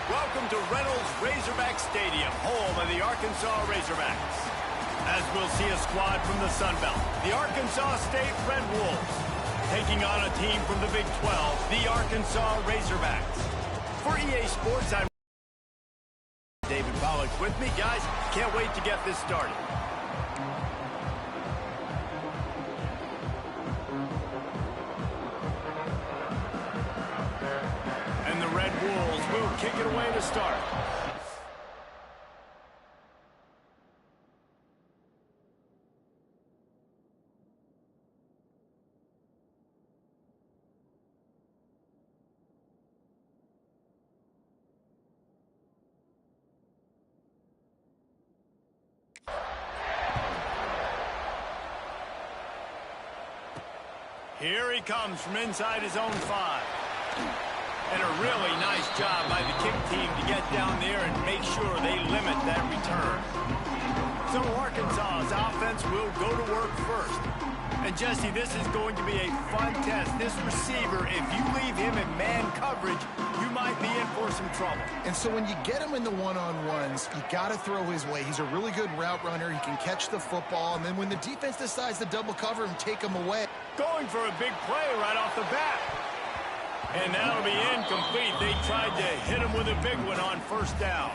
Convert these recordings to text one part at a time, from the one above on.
Welcome to Reynolds Razorback Stadium, home of the Arkansas Razorbacks. As we'll see a squad from the Sun Belt, the Arkansas State Red Wolves, taking on a team from the Big 12, the Arkansas Razorbacks. For EA Sports, I'm David Pollack with me. Guys, can't wait to get this started. And the Red Wolves will kick it away to start. Here he comes from inside his own 5. And a really nice job by the kick team to get down there and make sure they limit that return. So Arkansas's offense will go to work first. And Jesse, this is going to be a fun test. This receiver, if you leave him in man coverage, you might be in for some trouble. And so when you get him in the one-on-ones, you got to throw his way. He's a really good route runner. He can catch the football. And then when the defense decides to double cover him, take him away. Going for a big play right off the bat. And that'll be incomplete. They tried to hit him with a big one on first down.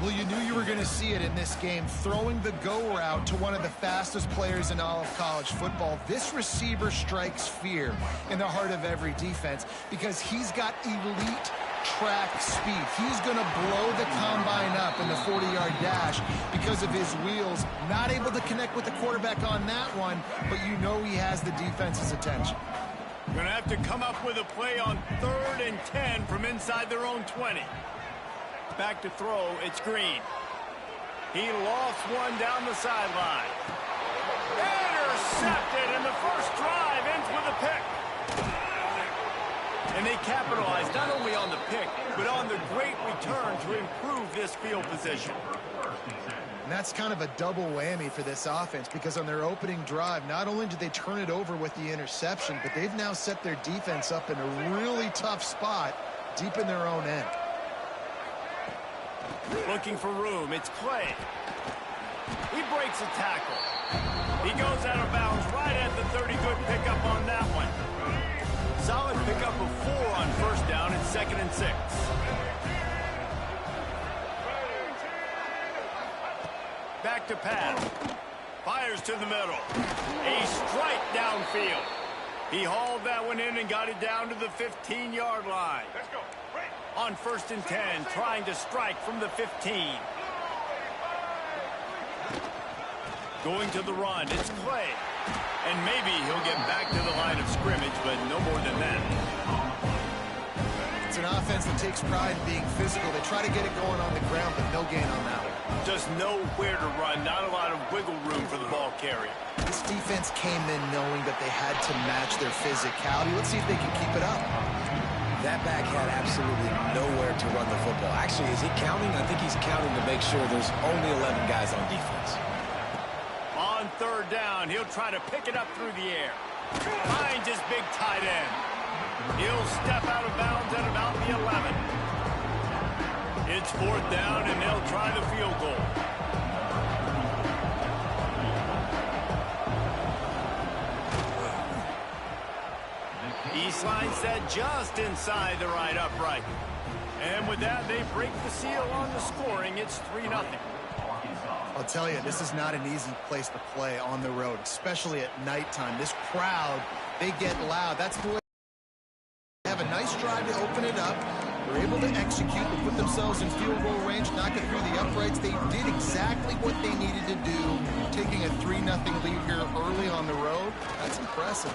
Well, you knew you were going to see it in this game. Throwing the go route to one of the fastest players in all of college football. This receiver strikes fear in the heart of every defense because he's got elite track speed. He's going to blow the combine up in the 40-yard dash because of his wheels. Not able to connect with the quarterback on that one, but you know he has the defense's attention. Going to have to come up with a play on 3rd and 10 from inside their own 20. Back to throw, it's Green. He lost one down the sideline. Intercepted, and the first drive ends with a pick. And they capitalized not only on the pick, but on the great return to improve this field position. And that's kind of a double whammy for this offense because on their opening drive, not only did they turn it over with the interception, but they've now set their defense up in a really tough spot deep in their own end. Looking for room, it's Clay. He breaks a tackle. He goes out of bounds right at the 30. Good pickup on that one. Solid pickup of 4 on first down and 2nd and 6. Back to pass. Fires to the middle. A strike downfield. He hauled that one in and got it down to the 15-yard line. Let's go. On 1st and 10, trying to strike from the 15. Going to the run, it's Clay. And maybe he'll get back to the line of scrimmage, but no more than that. It's an offense that takes pride in being physical. They try to get it going on the ground, but no gain on that one. Just nowhere to run, not a lot of wiggle room for the ball carrier. This defense came in knowing that they had to match their physicality. Let's see if they can keep it up. That back had absolutely nowhere to run the football. Actually, is he counting? I think he's counting to make sure there's only 11 guys on defense. On 3rd down, he'll try to pick it up through the air. Finds his big tight end. He'll step out of bounds at about the 11. It's 4th down, and they'll try the field goal. that just inside the right upright. And with that, they break the seal on the scoring. It's 3-0. I'll tell you, this is not an easy place to play on the road, especially at nighttime. This crowd, they get loud. That's the way they have a nice drive to open it up. They're able to execute, to put themselves in field goal range, knock it through the uprights. They did exactly what they needed to do, taking a 3-0 lead here early on the road. That's impressive.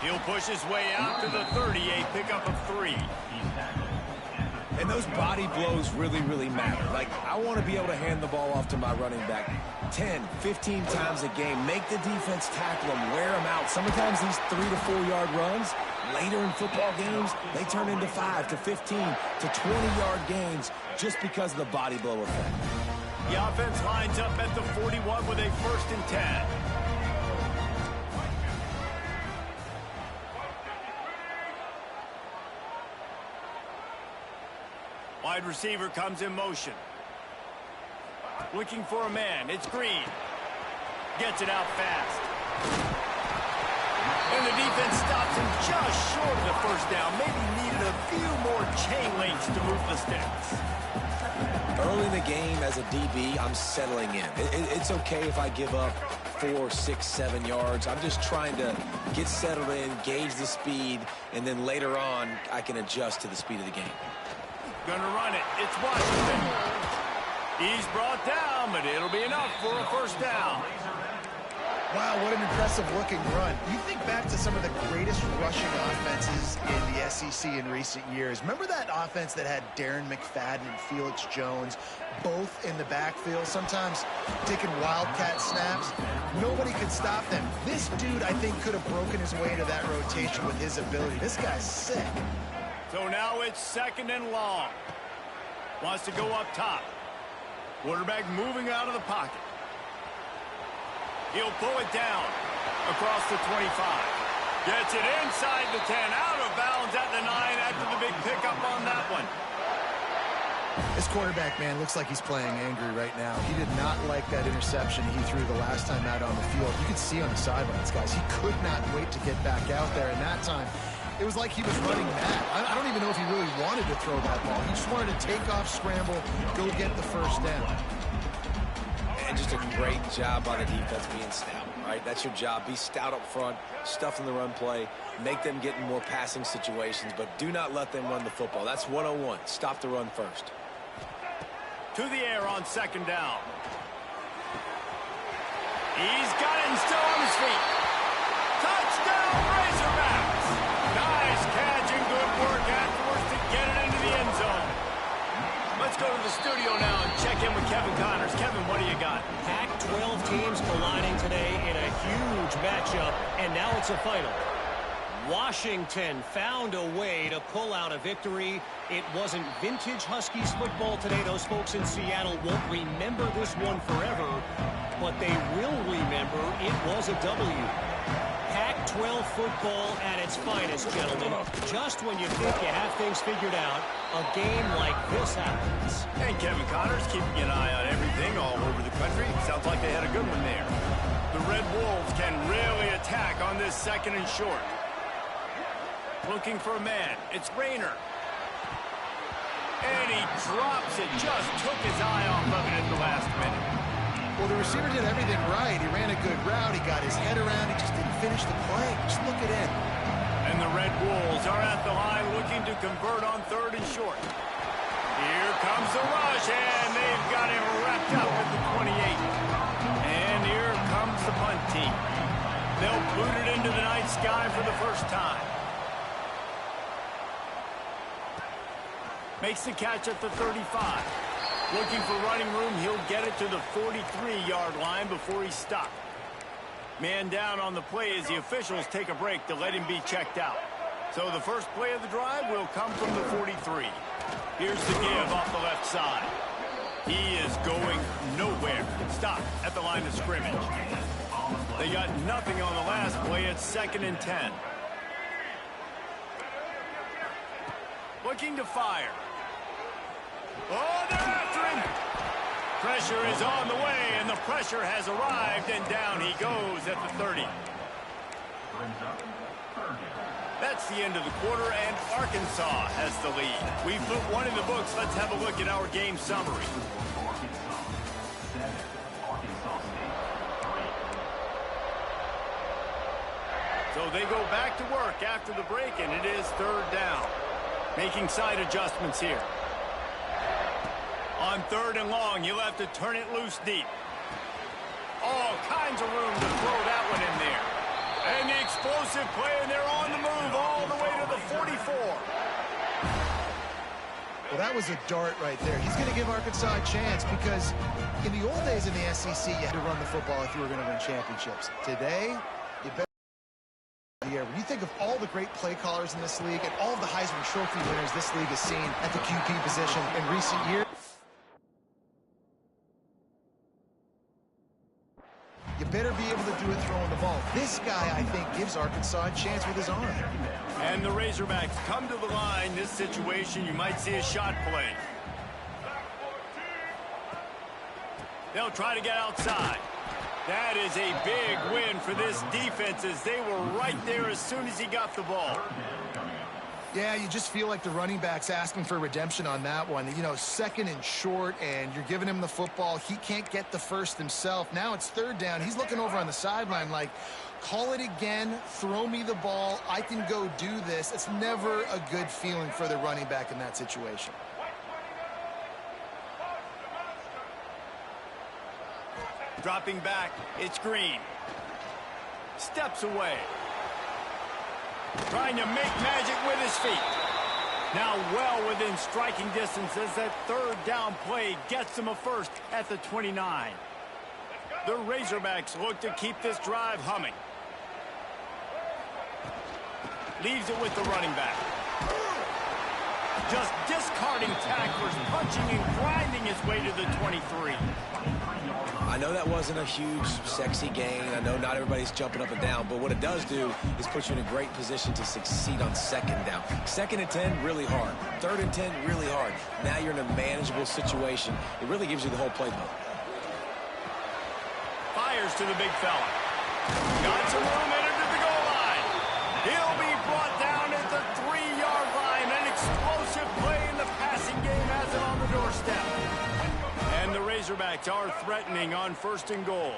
He'll push his way out to the 38, pickup of 3. And those body blows really, really matter. Like, I want to be able to hand the ball off to my running back 10, 15 times a game. Make the defense tackle them, wear them out. Sometimes these 3 to 4 yard runs, later in football games, they turn into 5 to 15 to 20-yard gains just because of the body blow effect. The offense lines up at the 41 with a 1st and 10. Wide receiver comes in motion. Looking for a man. It's Green. Gets it out fast. And the defense stops him just short of the 1st down. Maybe needed a few more chain links to move the sticks. Early in the game as a DB, I'm settling in. It's okay if I give up 4, 6, 7 yards. I'm just trying to get settled in, gauge the speed, and then later on, I can adjust to the speed of the game. Gonna run it. It's Washington. He's brought down, but it'll be enough for a 1st down. Wow, what an impressive-looking run. You think back to some of the greatest rushing offenses in the SEC in recent years. Remember that offense that had Darren McFadden and Felix Jones both in the backfield, sometimes taking wildcat snaps? Nobody could stop them. This dude, I think, could have broken his way into that rotation with his ability. This guy's sick. So now it's 2nd and long. Wants to go up top. Quarterback moving out of the pocket. He'll pull it down across the 25. Gets it inside the 10, out of bounds at the 9 after the big pickup on that one. This quarterback, man, looks like he's playing angry right now. He did not like that interception he threw the last time out on the field. You could see on the sidelines, guys, he could not wait to get back out there. And that time, it was like he was running mad. I don't even know if he really wanted to throw that ball. He just wanted to take off, scramble, go get the 1st down. And just a great job by the defense being stout, right? That's your job. Be stout up front, stuff in the run play, make them get in more passing situations, but do not let them run the football. That's 101. Stop the run first. To the air on 2nd down. He's got it and still on his feet. Touchdown, Razorbacks! Nice catch and good work afterwards to get it into the end zone. Let's go to the studio now and check in with Kevin Connors. Kevin, what do you got? Pac-12 teams colliding today in a huge matchup, and now it's a final. Washington found a way to pull out a victory. It wasn't vintage Huskies football today. Those folks in Seattle won't remember this one forever, but they will remember it was a W. Pac-12 football at its finest, gentlemen. Just when you think you have things figured out, a game like this happens. And Kevin Connors keeping an eye on everything all over the country. Sounds like they had a good one there. The Red Wolves can really attack on this 2nd and short. Looking for a man. It's Rayner. And he drops it. Just took his eye off of it at the last minute. Well, the receiver did everything right. He ran a good route. He got his head around. He just didn't finish the play. Just look at it. And the Red Wolves are at the line looking to convert on 3rd and short. Here comes the rush, and they've got him wrapped up at the 28. And here comes the punt team. They'll boot it into the night sky for the 1st time. Makes the catch at the 35. Looking for running room, he'll get it to the 43-yard line before he's stopped. Man down on the play as the officials take a break to let him be checked out. So the first play of the drive will come from the 43. Here's the give off the left side. He is going nowhere. Stop at the line of scrimmage. They got nothing on the last play. It's 2nd and 10. Looking to fire. Oh, they're after him. Pressure is on the way, and the pressure has arrived, and down he goes at the 30. That's the end of the quarter, and Arkansas has the lead. We've put one in the books. Let's have a look at our game summary. So they go back to work after the break, and it is third down. Making side adjustments here. On third and long, you'll have to turn it loose deep. All kinds of room to throw that one in there. And the explosive play, and they're on the move all the way to the 44. Well, that was a dart right there. He's going to give Arkansas a chance because in the old days in the SEC, you had to run the football if you were going to win championships. Today, you better. When you think of all the great play callers in this league and all of the Heisman Trophy winners this league has seen at the QB position in recent years, you better be able to do it throwing the ball. This guy, I think, gives Arkansas a chance with his arm. And the Razorbacks come to the line. This situation, you might see a shot play. They'll try to get outside. That is a big win for this defense as they were right there as soon as he got the ball. Yeah, you just feel like the running back's asking for redemption on that one. You know, second and short, and you're giving him the football. He can't get the first himself. Now it's third down. He's looking over on the sideline like, call it again, throw me the ball, I can go do this. It's never a good feeling for the running back in that situation. Dropping back, it's Green. Steps away. Trying to make magic with his feet. Now well within striking distance as that third down play gets him a first at the 29. The Razorbacks look to keep this drive humming. Leaves it with the running back. Just discarding tacklers, punching and grinding his way to the 23. I know that wasn't a huge, sexy gain. I know not everybody's jumping up and down, but what it does do is put you in a great position to succeed on second down. Second and 10, really hard. Third and 10, really hard. Now you're in a manageable situation. It really gives you the whole playbook. Fires to the big fella. Got some room, entered to the goal line. He'll be brought down at the 3-yard line. An explosive play in the passing game has it on the doorstep. And the Razorbacks are threatening on first and goal.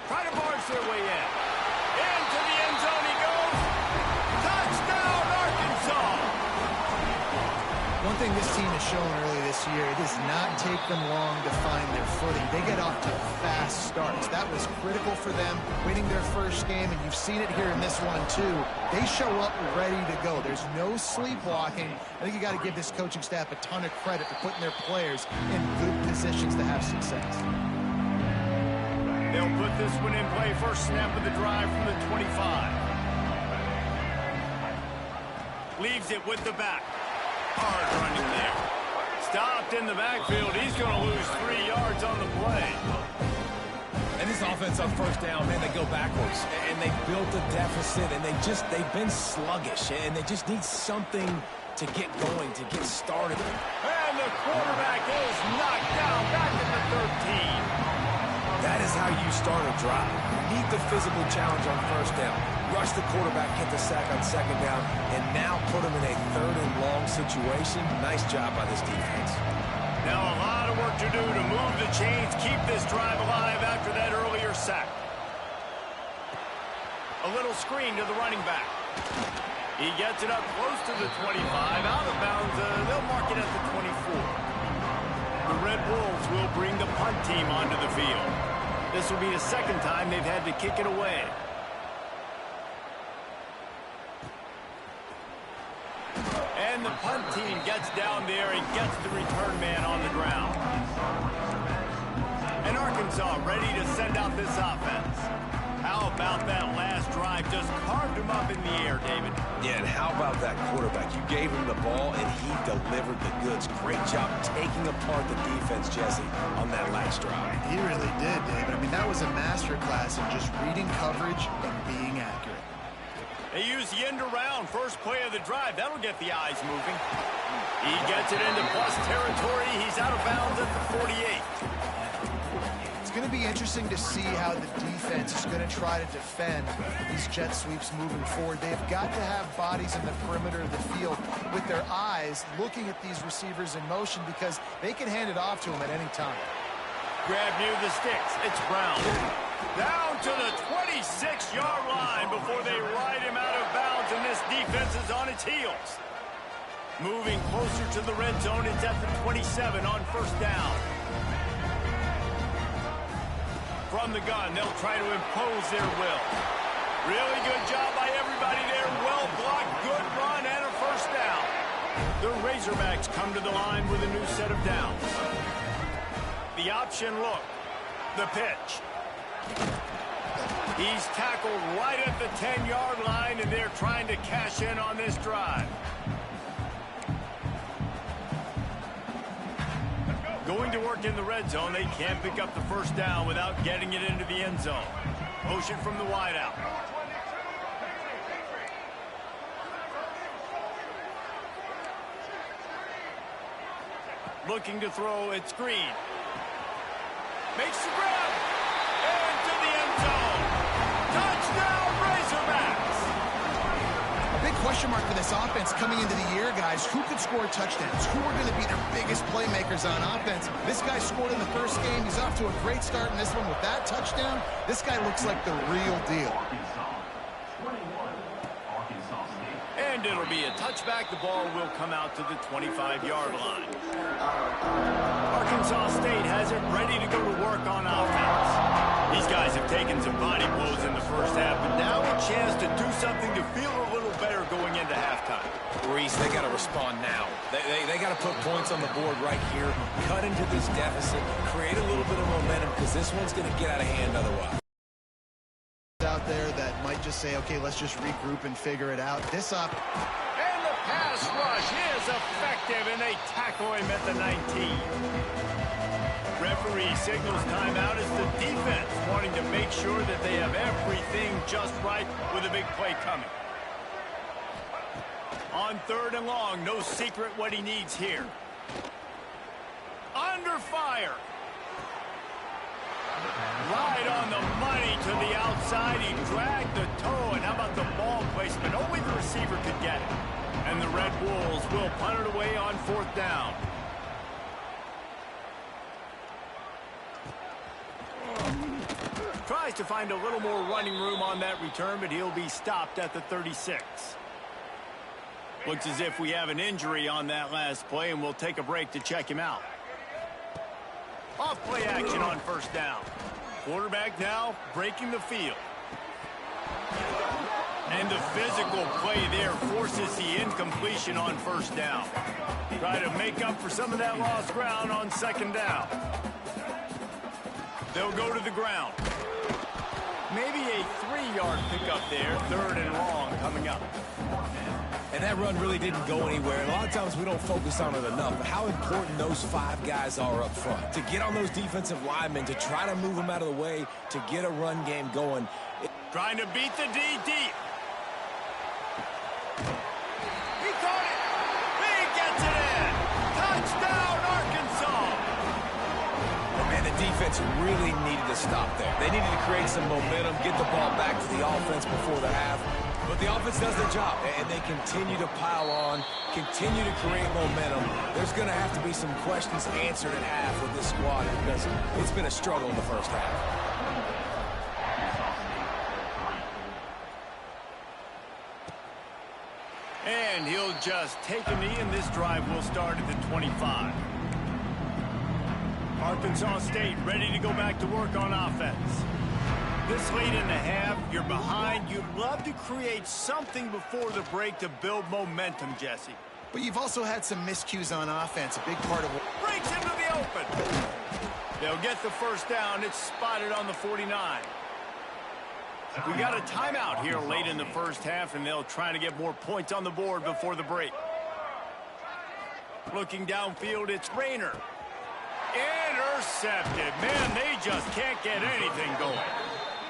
Try to barge their way in. Into the end zone he goes. Touchdown, Arkansas! One thing this team has shown early this year, it does not take them long to find their footing. They get off to fast starts. That was critical for them, winning their first game, and you've seen it here in this one too. They show up ready to go. There's no sleepwalking. I think you got to give this coaching staff a ton of credit for putting their players in good positions to have success. They'll put this one in play. First snap of the drive from the 25. Leaves it with the back. Hard running there. Stopped in the backfield. He's going to lose 3 yards on the play. And this offense on first down, man, they go backwards. And they built a deficit, and they've been sluggish. And they just need something to get going, to get started. And the quarterback is knocked down back at the 13. That is how you start a drive. You need the physical challenge on first down. Rush the quarterback, get the sack on second down, and now put him in a third and long situation. Nice job by this defense. Now a lot of work to do to move the chains, keep this drive alive after that earlier sack. A little screen to the running back. He gets it up close to the 25, out of bounds. They'll mark it at the 24. The Red Wolves will bring the punt team onto the field. This will be the second time they've had to kick it away. And the punt team gets down there and gets the return man on the ground. And Arkansas ready to send out this offense. How about that last drive? Just carved him up in the air, David. Yeah, and how about that quarterback? You gave him the ball, and he delivered the goods. Great job taking apart the defense, Jesse, on that last drive. He really did, David. I mean, that was a masterclass in just reading coverage and being accurate. They use the end around. First play of the drive. That'll get the eyes moving. He gets it into plus territory. He's out of bounds at the 48. It's going to be interesting to see how the defense is going to try to defend these jet sweeps moving forward. They've got to have bodies in the perimeter of the field with their eyes looking at these receivers in motion because they can hand it off to them at any time. Grab near the sticks. It's Brown. Down to the 26-yard line before they ride him out of bounds, and this defense is on its heels. Moving closer to the red zone, it's at the 27 on first down. From the gun, they'll try to impose their will. Really good job by everybody there. Well blocked, good run, and a first down. The Razorbacks come to the line with a new set of downs. The option look. The pitch. He's tackled right at the 10-yard line, and they're trying to cash in on this drive. Going to work in the red zone, they can't pick up the first down without getting it into the end zone. Motion from the wideout. Looking to throw, it's Green. Makes the grab. Into the end zone. Touchdown, Razorbacks. A big question mark for this offense coming into the year, guys. Who could score touchdowns? Who are going to be their biggest playmakers on offense? This guy scored in the first game. He's off to a great start in this one with that touchdown. This guy looks like the real deal. And it'll be a touchback. The ball will come out to the 25-yard line. Arkansas State has it ready to go to work on offense. These guys have taken some body blows in the first half, but now a chance to do something to feel a little better going into halftime. Reese, they got to respond now. They got to put points on the board right here, cut into this deficit, create a little bit of momentum because this one's going to get out of hand otherwise. Out there that might just say, okay, let's just regroup and figure it out. This up. And the pass rush is effective, and they tackle him at the 19. Referee signals timeout as the defense wanting to make sure that they have everything just right with a big play coming. On third and long, no secret what he needs here. Under fire. Right on the money to the outside. He dragged the toe, and how about the ball placement? Only the receiver could get it. And the Red Wolves will punt it away on fourth down. Tries to find a little more running room on that return, but he'll be stopped at the 36. Looks as if we have an injury on that last play, and we'll take a break to check him out. Off play action on first down. Quarterback now breaking the field. And the physical play there forces the incompletion on first down. Try to make up for some of that lost ground on second down. They'll go to the ground. Maybe a 3-yard pickup there. Third and long coming up. And that run really didn't go anywhere. A lot of times we don't focus on it enough, but how important those 5 guys are up front. To get on those defensive linemen, to try to move them out of the way, to get a run game going. Trying to beat the D deep. He caught it. He gets it in. Touchdown, Arkansas. Oh, man, the defense really needed to stop there. They needed to create some momentum, get the ball back to the offense before the half. But the offense does their job, and they continue to pile on, continue to create momentum. There's going to have to be some questions answered at half with this squad because it's been a struggle in the first half. And he'll just take a knee, and this drive will start at the 25. Arkansas State ready to go back to work on offense. This late in the half, you're behind. You'd love to create something before the break to build momentum, Jesse. But you've also had some miscues on offense, a big part of what... Breaks into the open. They'll get the first down. It's spotted on the 49. We got a timeout here late in the first half, and they'll try to get more points on the board before the break. Looking downfield, it's Rayner. Intercepted. Man, they just can't get anything going.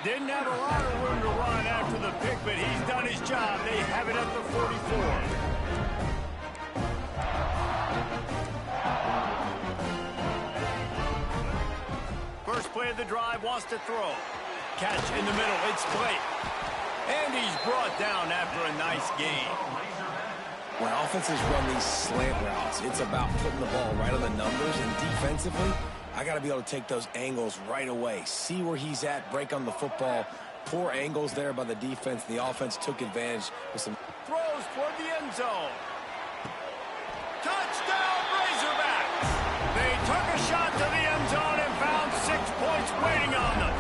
Didn't have a lot of room to run after the pick, but he's done his job. They have it at the 44. First play of of the drive, wants to throw. Catch in the middle, it's Blake. And he's brought down after a nice gain. When offenses run these slant routes, it's about putting the ball right on the numbers, and defensively, I got to be able to take those angles right away. See where he's at, break on the football. Poor angles there by the defense. The offense took advantage with some Throws toward the end zone. Touchdown, Razorbacks! They took a shot to the end zone and found 6 points waiting on them.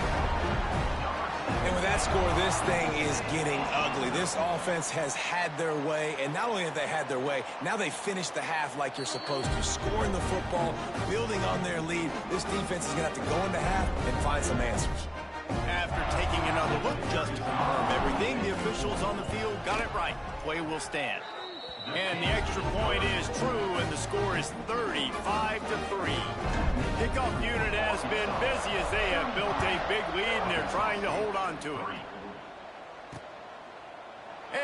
And with that score, this thing is getting ugly. This offense has had their way, and not only have they had their way, now they finished the half like you're supposed to, scoring the football, building on their lead. This defense is going to have to go into half and find some answers. After taking another look just to confirm everything, the officials on the field got it right. Play will stand. And the extra point is true, and the score is 35-3. Kickoff unit has been busy as they have built a big lead, and they're trying to hold on to it.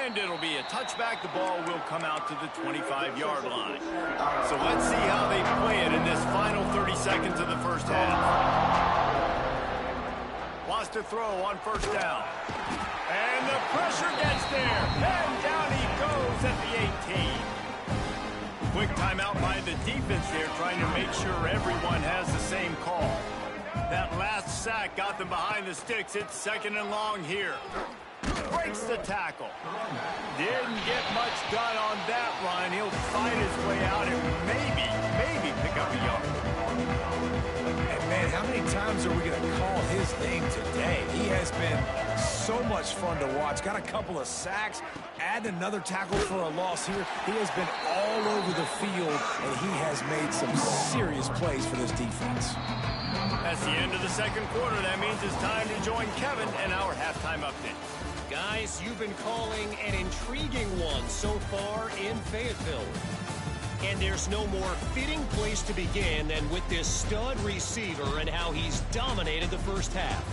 And it'll be a touchback. The ball will come out to the 25-yard line. So let's see how they play it in this final 30 seconds of the first half. Wants to throw on first down. And the pressure gets there. And down he goes at the 18. Quick timeout by the defense there, trying to make sure everyone has the same call. That last sack got them behind the sticks. It's 2nd and long here. Breaks the tackle. Didn't get much done on that run. He'll fight his way out and maybe pick up a yard. And man, how many times are we going to call his name today? He has been so much fun to watch. Got a couple of sacks. Add another tackle for a loss here. He has been all over the field, and he has made some serious plays for this defense. That's the end of the second quarter. That means it's time to join Kevin and our halftime update. Guys, you've been calling an intriguing one so far in Fayetteville. And there's no more fitting place to begin than with this stud receiver and how he's dominated the first half.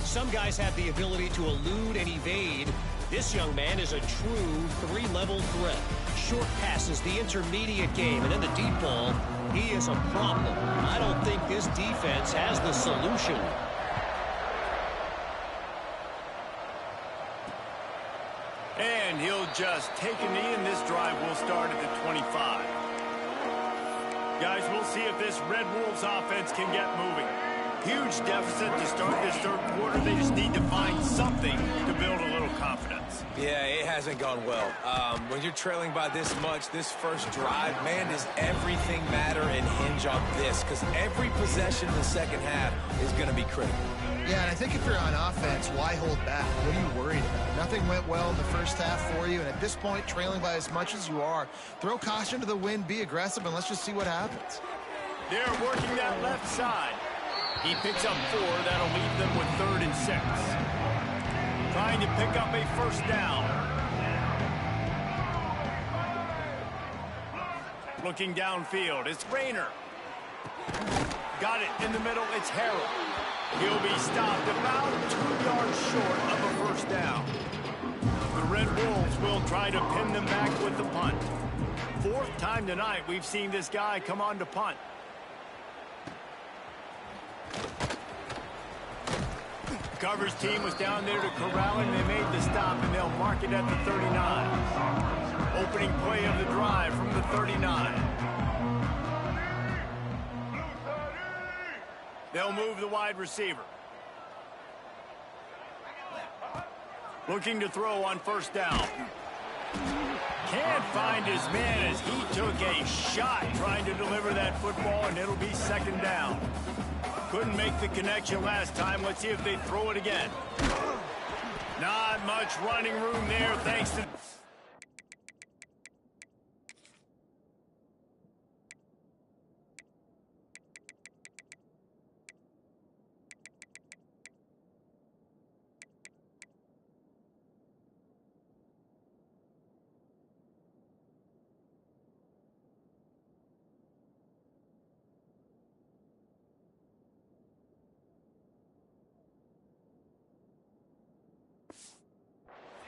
Some guys have the ability to elude and evade. This young man is a true three-level threat. Short passes, the intermediate game, and then the deep ball. He is a problem. I don't think this defense has the solution. And he'll just take a knee, and this drive will start at the 25. Guys, we'll see if this Red Wolves offense can get moving. Huge deficit to start this third quarter. They just need to find something to build a little confidence. Yeah, it hasn't gone well. When you're trailing by this much, this first drive, man, does everything matter and hinge on this? Because every possession in the second half is going to be critical. Yeah, and I think if you're on offense, why hold back? What are you worried about? Nothing went well in the first half for you, and at this point, trailing by as much as you are, throw caution to the wind, be aggressive, and let's just see what happens. They're working that left side. He picks up 4. That'll leave them with 3rd and 6. Trying to pick up a first down. Looking downfield, it's Rayner. Got it in the middle, it's Harrell. He'll be stopped about 2 yards short of a first down. The Red Wolves will try to pin them back with the punt. 4th time tonight we've seen this guy come on to punt. Coverage team was down there to corral him. They made the stop, and they'll mark it at the 39. Opening play of the drive from the 39. They'll move the wide receiver. Looking to throw on first down. Can't find his man as he took a shot trying to deliver that football, and it'll be 2nd down. Couldn't make the connection last time. Let's see if they throw it again. Not much running room there thanks to...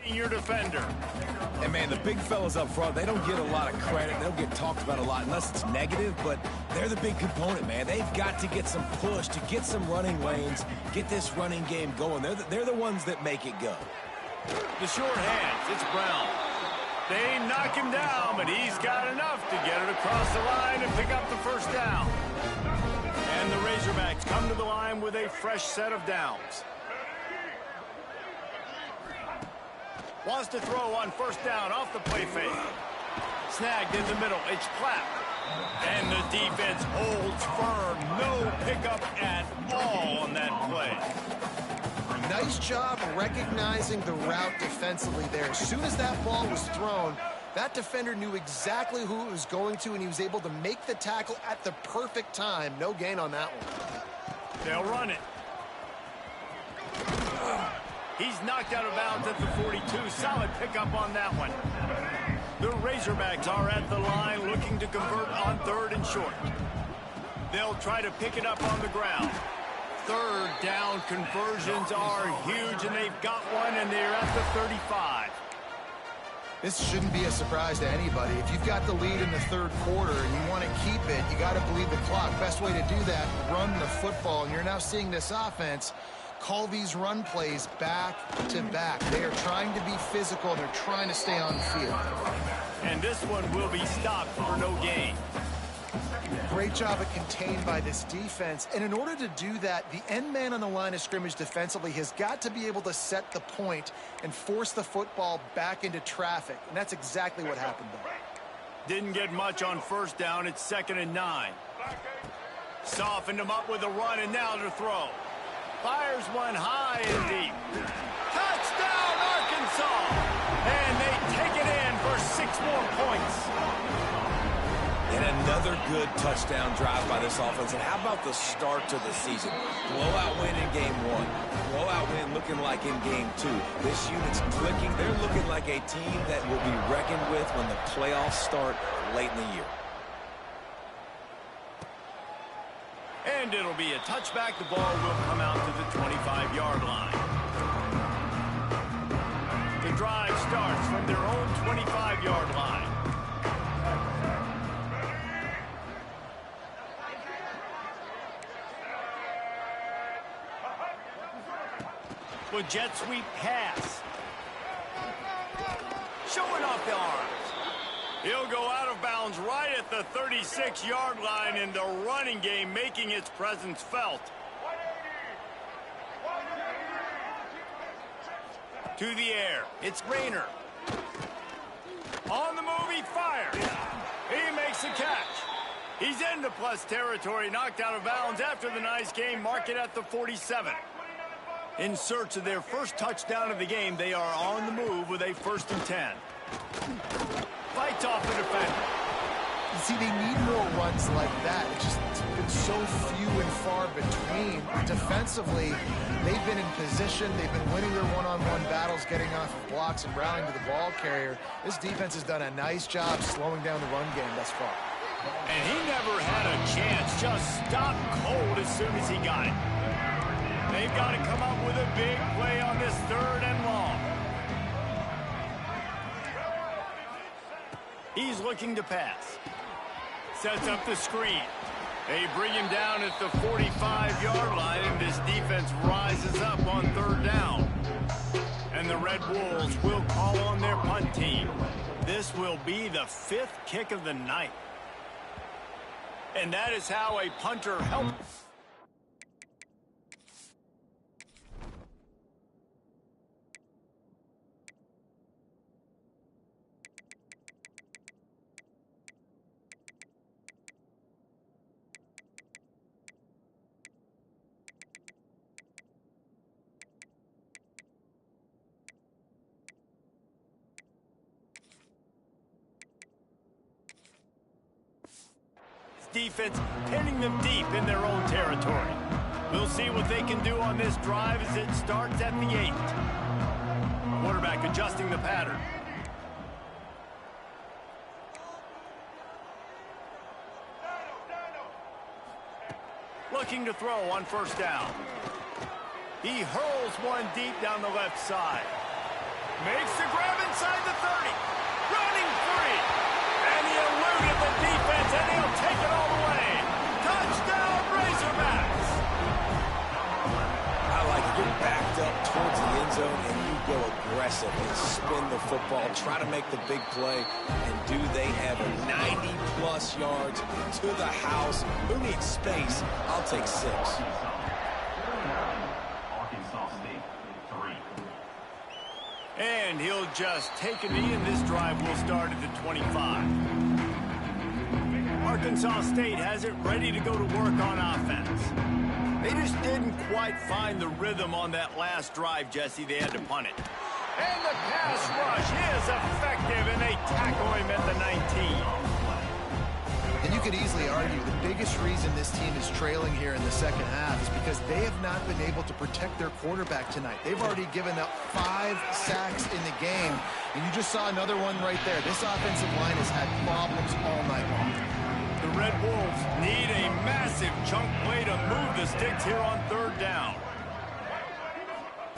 protecting your defender. And, man, the big fellas up front, they don't get a lot of credit. They don't get talked about a lot unless it's negative, but they're the big component, man. They've got to get some push, to get some running lanes, get this running game going. They're the ones that make it go. The short hands, it's Brown. They knock him down, but he's got enough to get it across the line and pick up the first down. And the Razorbacks come to the line with a fresh set of downs. Wants to throw on first down off the play fake. Snagged in the middle. It's Clapp. And the defense holds firm. No pickup at all on that play. Nice job recognizing the route defensively there. As soon as that ball was thrown, that defender knew exactly who it was going to, and he was able to make the tackle at the perfect time. No gain on that one. They'll run it. He's knocked out of bounds at the 42. Solid pickup on that one. The Razorbacks are at the line looking to convert on 3rd and short. They'll try to pick it up on the ground. 3rd down conversions are huge, and they've got one, and they're at the 35. This shouldn't be a surprise to anybody. If you've got the lead in the 3rd quarter and you want to keep it, you got to bleed the clock. Best way to do that, run the football. And you're now seeing this offense call these run plays back to back. They are trying to be physical, and they're trying to stay on the field. And this one will be stopped for no gain. Great job of contained by this defense. And in order to do that, the end man on the line of scrimmage defensively has got to be able to set the point and force the football back into traffic. And that's exactly what happened there. Didn't get much on first down. It's 2nd and 9. Softened him up with a run, and now to throw. Fires one high and deep. Touchdown, Arkansas! And they take it in for 6 more points. And another good touchdown drive by this offense. And how about the start to the season? Blowout win in game 1. Blowout win looking like in game 2. This unit's clicking. They're looking like a team that will be reckoned with when the playoffs start late in the year. And it'll be a touchback. The ball will come out to the 25-yard line. The drive starts from their own 25-yard line. With jet sweep pass. Showing off the arms. He'll go out of bounds right at the 36-yard line, in the running game making its presence felt. To the air. It's Rayner. On the move, he fires. He makes the catch. He's into plus territory, knocked out of bounds after the nice game. Mark it at the 47. In search of their first touchdown of the game, they are on the move with a 1st and 10. Fights off the defender. You see, they need more runs like that. It's been so few and far between. Defensively, they've been in position. They've been winning their one-on-one battles, getting off of blocks and rallying to the ball carrier. This defense has done a nice job slowing down the run game thus far. And he never had a chance. Just stopped cold as soon as he got it. They've got to come up with a big play on this 3rd and long. He's looking to pass. Sets up the screen. They bring him down at the 45-yard line, and this defense rises up on 3rd down. And the Red Wolves will call on their punt team. This will be the 5th kick of the night. And that is how a punter helps. Defense pinning them deep in their own territory. We'll see what they can do on this drive as it starts at the 8. Quarterback adjusting the pattern. Looking to throw on first down. He hurls one deep down the left side. Makes the grab inside the 30. Running free. And he eluded the defense, and he'll take it all the way. Touchdown, Razorbacks. I like it. You're backed up towards the end zone, and you go aggressive and spin the football, try to make the big play. And do they have a 90-plus yards to the house? Who needs space? I'll take 6. And he'll just take a knee, and this drive will start at the 25. Arkansas State has it ready to go to work on offense. They just didn't quite find the rhythm on that last drive, Jesse. They had to punt it. And the pass rush is effective, and they tackle him at the 19. And you could easily argue the biggest reason this team is trailing here in the second half is because they have not been able to protect their quarterback tonight. They've already given up 5 sacks in the game, and you just saw another one right there. This offensive line has had problems all night long. The Red Wolves need a massive chunk play to move the sticks here on 3rd down.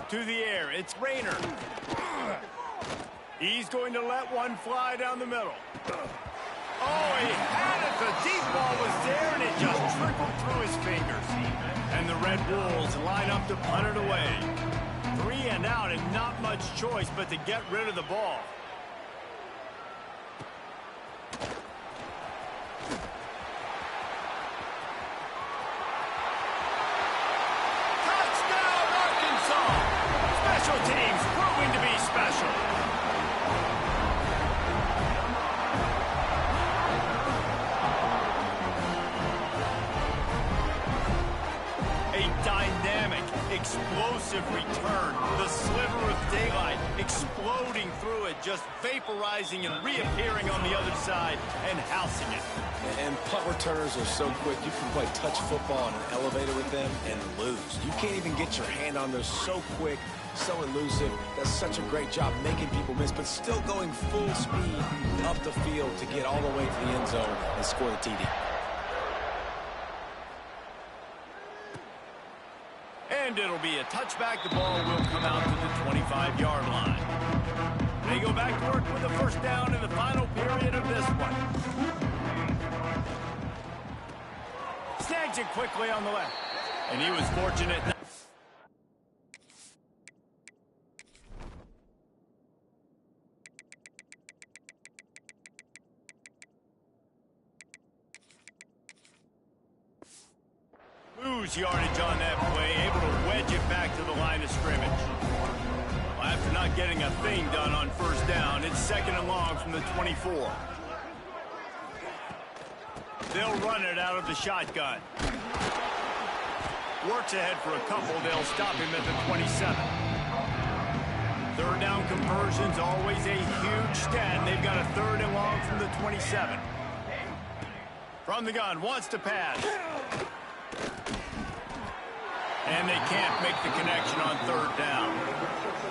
To the air, it's Rayner. He's going to let one fly down the middle. Oh, he had it. The deep ball was there, and it just trickled through his fingers. And the Red Wolves line up to punt it away. 3 and out, and not much choice but to get rid of the ball. Touchdown, Arkansas! Special teams proving to be special. Explosive return. The sliver of daylight exploding through it, just vaporizing and reappearing on the other side and housing it. And punt returners are so quick. You can play touch football in an elevator with them and lose. You can't even get your hand on those. So quick, so elusive. Does such a great job making people miss, but still going full speed up the field to get all the way to the end zone and score the TD. And it'll be a touchback. The ball will come out to the 25-yard line. They go back to work with the 1st down in the final period of this one. Snags it quickly on the left. And he was fortunate. Lose yardage on that play, able to wedge it back to the line of scrimmage. Well, after not getting a thing done on 1st down, it's 2nd and long from the 24. They'll run it out of the shotgun. Works ahead for a couple. They'll stop him at the 27. 3rd down conversions, always a huge stat. They've got a 3rd and long from the 27. From the gun, wants to pass. And they can't make the connection on 3rd down.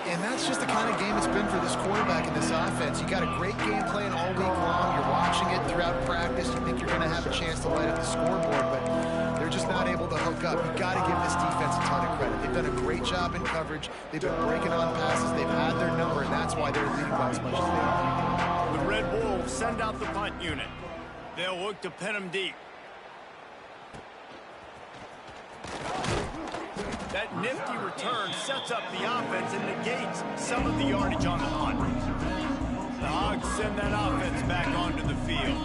And that's just the kind of game it's been for this quarterback in this offense. You got a great game plan all week long. You're watching it throughout practice. You think you're going to have a chance to light up the scoreboard, but they're just not able to hook up. You've got to give this defense a ton of credit. They've done a great job in coverage. They've been breaking on passes. They've had their number, and that's why they're leading by as much as they are. The Red Wolves send out the punt unit. They'll look to pin them deep. That nifty return sets up the offense and negates some of the yardage on the punt. The Hogs send that offense back onto the field.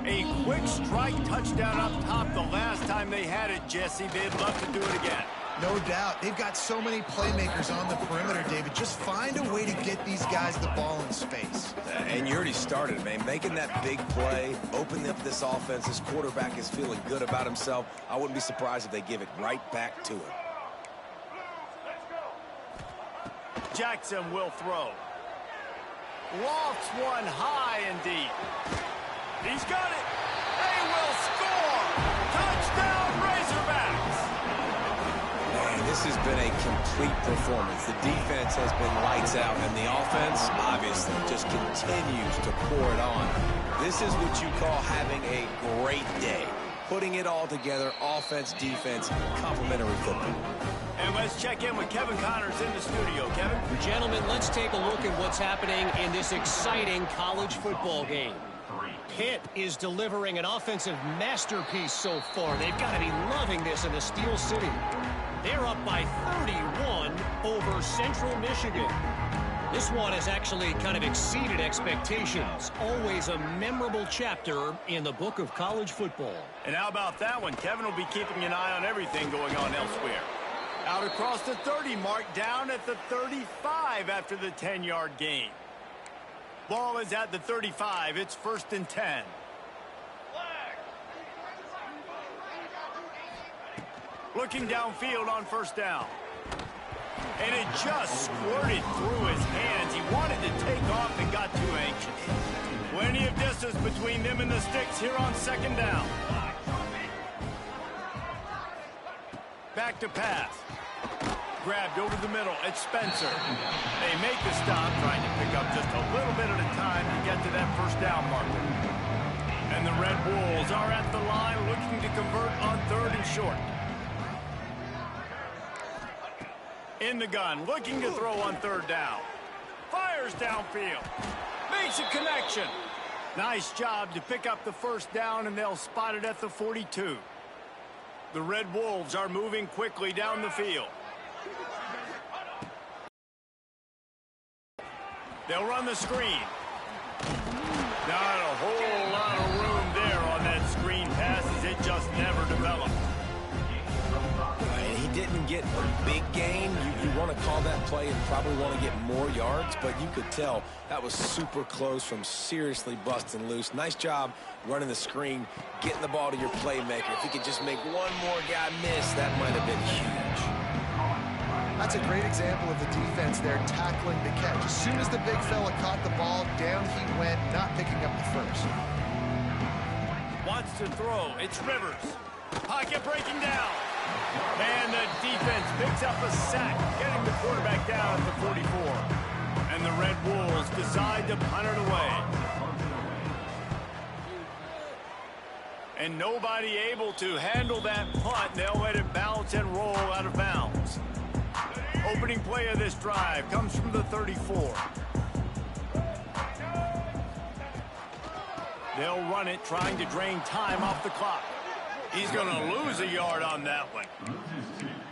A quick strike touchdown up top the last time they had it, Jesse. They'd love to do it again. No doubt. They've got so many playmakers on the perimeter, David. Just find a way to get these guys the ball in space. And you already started, man. Making that big play, opening up this offense. This quarterback is feeling good about himself. I wouldn't be surprised if they give it right back to him. Jackson will throw. Lofts one high and deep. He's got it. They will score. Touchdown, Razorbacks. Man, this has been a complete performance. The defense has been lights out, and the offense, obviously, just continues to pour it on. This is what you call having a great day. putting it all together, offense, defense, complementary football. And let's check in with Kevin Connors in the studio. Kevin? Gentlemen, let's take a look at what's happening in this exciting college football game. Pitt is delivering an offensive masterpiece so far. They've got to be loving this in the Steel City. They're up by 31 over Central Michigan. This one has actually kind of exceeded expectations. Always a memorable chapter in the book of college football. And how about that one? Kevin will be keeping an eye on everything going on elsewhere. Out across the 30 mark, down at the 35 after the 10-yard gain. Ball is at the 35. It's 1st and 10. Looking downfield on 1st down. And it just squirted through his hands. He wanted to take off and got too anxious. Plenty of distance between them and the sticks here on 2nd down. Back to pass. Grabbed over the middle. It's Spencer. They make the stop, trying to pick up just a little bit at a time to get to that 1st down marker. And the Red Wolves are at the line looking to convert on 3rd and short. In the gun, looking to throw on 3rd down. Fires downfield. Makes a connection. Nice job to pick up the 1st down, and they'll spot it at the 42. The Red Wolves are moving quickly down the field. They'll run the screen. Not a whole lot of room there on that screen pass, as it just never developed. And he didn't get a big gain. You want to call that play and probably want to get more yards, but you could tell that was super close from seriously busting loose. Nice job running the screen, getting the ball to your playmaker. If he could just make one more guy miss, that might have been huge. That's a great example of the defense there tackling the catch. As soon as the big fella caught the ball, down he went, not picking up the first. Wants to throw. It's Rivers. Pocket breaking down. And the defense picks up a sack, getting the quarterback down at the 44. And the Red Wolves decide to punt it away. And nobody able to handle that punt. They'll let it bounce and roll out of bounds. Opening play of this drive comes from the 34. They'll run it, trying to drain time off the clock. He's going to lose a yard on that one.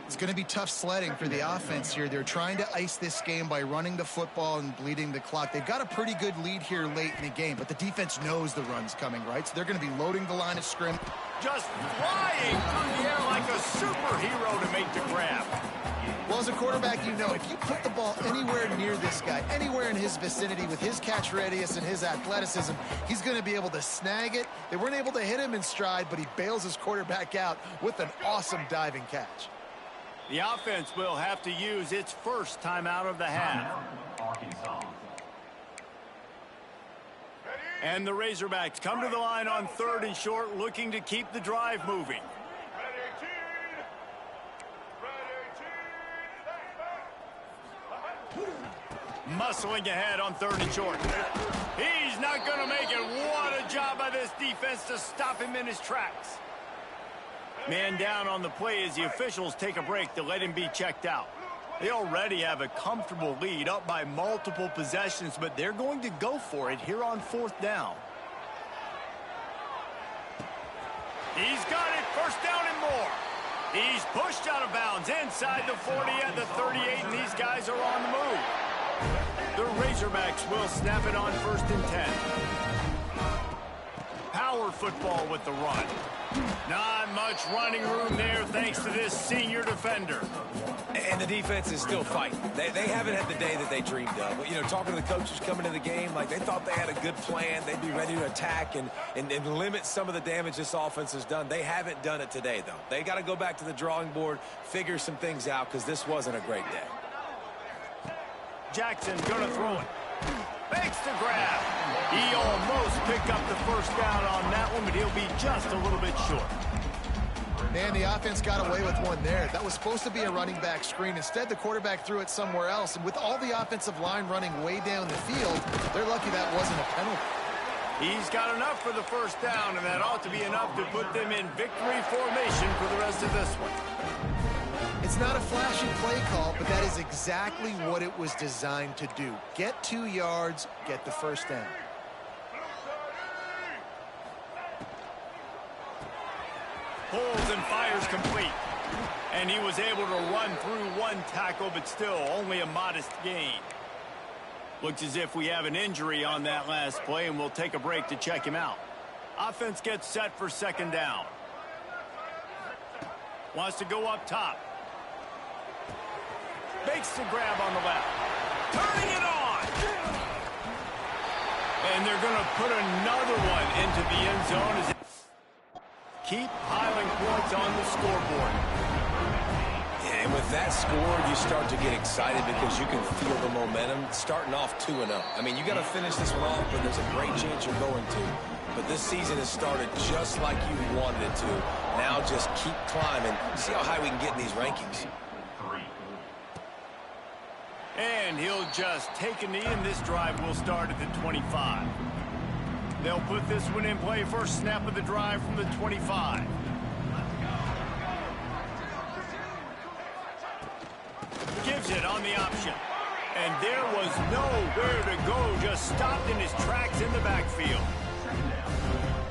It's going to be tough sledding for the offense here. They're trying to ice this game by running the football and bleeding the clock. They've got a pretty good lead here late in the game, but the defense knows the run's coming, right? So they're going to be loading the line of scrimmage. Just flying through the air like a superhero to make the grab. Well, as a quarterback, you know, if you put the ball anywhere near this guy, anywhere in his vicinity with his catch radius and his athleticism, he's going to be able to snag it. They weren't able to hit him in stride, but he bails his quarterback out with an awesome diving catch. The offense will have to use its first timeout of the half. And the Razorbacks come to the line on 3rd and short, looking to keep the drive moving. Muscling ahead on 3rd and short. He's not going to make it. What a job by this defense to stop him in his tracks. Man down on the play as the officials take a break to let him be checked out. They already have a comfortable lead, up by multiple possessions, but they're going to go for it here on 4th down. He's got it, 1st down and more. He's pushed out of bounds inside the 40 at the 38, and these guys are on the move. The Razorbacks will snap it on 1st and 10. Power football with the run. Not much running room there thanks to this senior defender. And the defense is still fighting. They haven't had the day that they dreamed of. But, you know, talking to the coaches coming to the game, like they thought they had a good plan. They'd be ready to attack and limit some of the damage this offense has done. They haven't done it today, though. They got to go back to the drawing board, figure some things out, because this wasn't a great day. Jackson going to throw it. Makes the grab. He almost picked up the 1st down on that one, but he'll be just a little bit short. Man, the offense got away with one there. That was supposed to be a running back screen. Instead, the quarterback threw it somewhere else. And with all the offensive line running way down the field, they're lucky that wasn't a penalty. He's got enough for the first down, and that ought to be enough to put them in victory formation for the rest of this one. It's not a flashy play call, but that is exactly what it was designed to do. Get 2 yards, get the first down. Pulls and fires complete. And he was able to run through 1 tackle, but still only a modest gain. Looks as if we have an injury on that last play, and we'll take a break to check him out. Offense gets set for second down. Wants to go up top. Makes the grab on the left. Turning it on! And they're going to put another one into the end zone as keep piling points on the scoreboard. Yeah, and with that score, you start to get excited because you can feel the momentum starting off 2-0. I mean, you got to finish this one off, but there's a great chance you're going to. But this season has started just like you wanted it to. Now just keep climbing. See how high we can get in these rankings. And he'll just take a knee, and this drive will start at the 25. They'll put this one in play. First snap of the drive from the 25. Gives it on the option. And there was nowhere to go. Just stopped in his tracks in the backfield.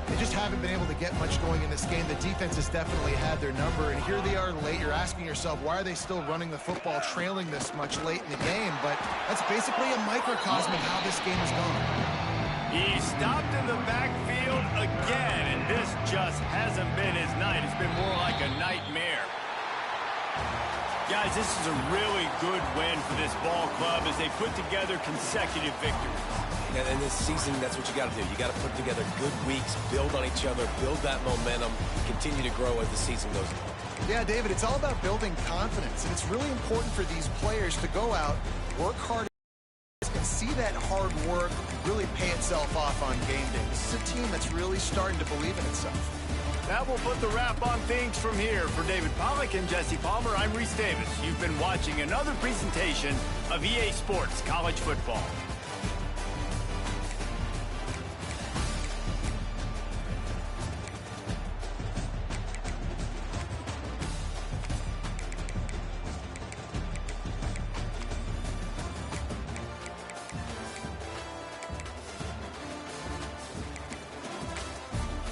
They just haven't been able to get much going in this game. The defense has definitely had their number, and here they are late. You're asking yourself, why are they still running the football, trailing this much late in the game? But that's basically a microcosm of how this game is going. He stopped in the backfield again, and this just hasn't been his night. It's been more like a nightmare. Guys, this is a really good win for this ball club as they put together consecutive victories. And this season, that's what you got to do. You got to put together good weeks, build on each other, build that momentum, continue to grow as the season goes on. Yeah, David, it's all about building confidence, and it's really important for these players to go out, work hard, and see that hard work really pay itself off on game day. This is a team that's really starting to believe in itself. That will put the wrap on things from here. For David Pollack and Jesse Palmer, I'm Reese Davis. You've been watching another presentation of EA Sports College Football.